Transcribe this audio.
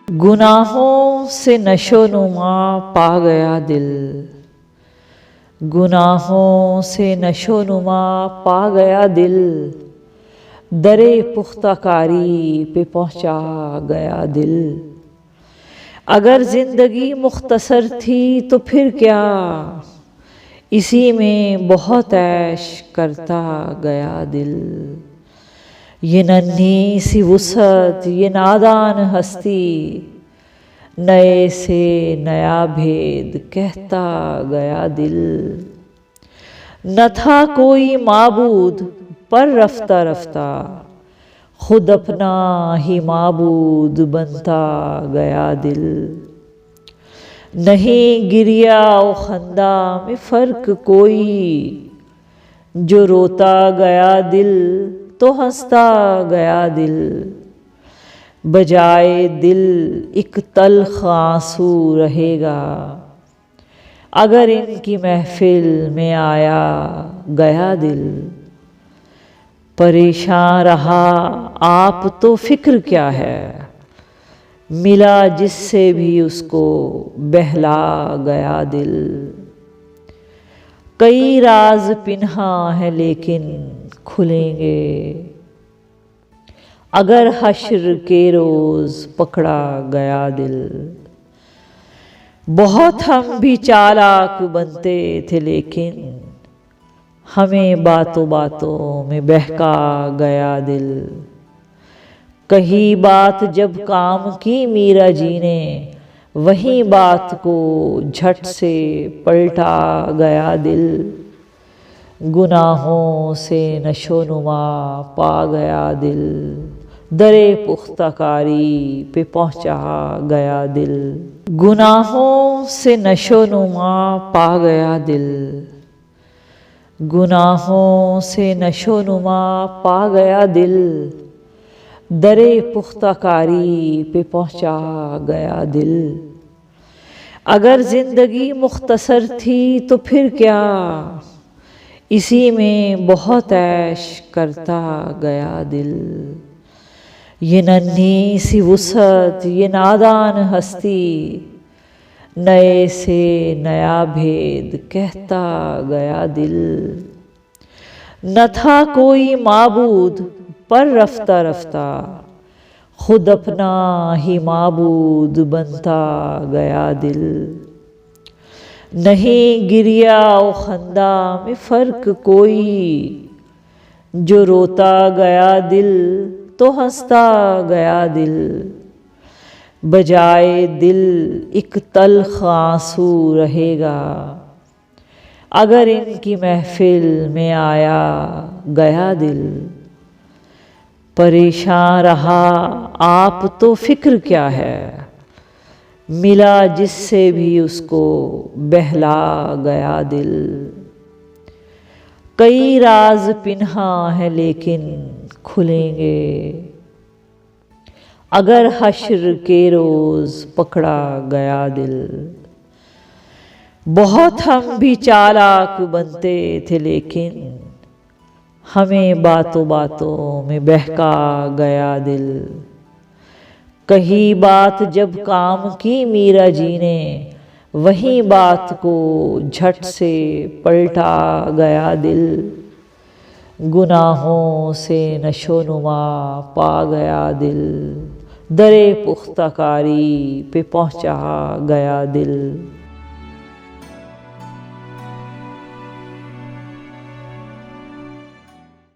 गुनाहों से नशोनुमा पा गया दिल, गुनाहों से नशोनुमा पा गया दिल, दरे पुख्ताकारी पे पहुंचा गया दिल। अगर जिंदगी मुख्तसर थी तो फिर क्या, इसी में बहुत ऐश करता गया दिल। ये नन्ही सी वुसअत, ये नादान हस्ती, नए से नया भेद कहता गया दिल। न था कोई माबूद पर रफ्ता रफ्ता, खुद अपना ही माबूद बनता गया दिल। नहीं गिरिया और खंदा में फर्क कोई, जो रोता गया दिल तो हंसता गया दिल। बजाए दिल एक तल्ख आंसू रहेगा, अगर इनकी महफिल में आया गया दिल। परेशान रहा आप तो फिक्र क्या है, मिला जिससे भी उसको बहला गया दिल। कई राज पिन्हा है लेकिन खुलेंगे, अगर हश्र के रोज पकड़ा गया दिल। बहुत हम भी चालाक बनते थे लेकिन हमें बातों बातों में बहका गया दिल। कही बात जब काम की मीरा जी ने, वही बात को झट से पलटा गया दिल। गुनाहों से नशोनुमा पा गया दिल, दरे पुख्ताकारी पे पहुंचा गया दिल। गुनाहों से नशोनुमा पा गया दिल, गुनाहों से नशोनुमा पा गया दिल, दरे पुख्ताकारी पे पहुंचा गया दिल। अगर जिंदगी मुख्तसर थी तो फिर क्या, इसी में बहुत ऐश करता गया दिल। ये नन्ही सी वुसअत, ये नादान हस्ती, नए से नया भेद कहता गया दिल। न था कोई माबूद पर रफ्ता रफ्ता, खुद अपना ही माबूद बनता गया दिल। नहीं गिरिया और खंदा में फर्क कोई, जो रोता गया दिल तो हंसता गया दिल। बजाए दिल एक तल्ख आंसू रहेगा, अगर इनकी महफिल में आया गया दिल। परेशान रहा आप तो फिक्र क्या है, मिला जिससे भी उसको बहला गया दिल। कई राज पिन्हा है लेकिन खुलेंगे, अगर हश्र के रोज पकड़ा गया दिल। बहुत हम भी चालाक बनते थे लेकिन हमें बातों बातों में बहका गया दिल। कही बात जब काम की मीरा जी ने, वही बात को झट से पलटा गया दिल। गुनाहों से नशोनुमा पा गया दिल, दरे पुख्ताकारी पे पहुंचा गया दिल।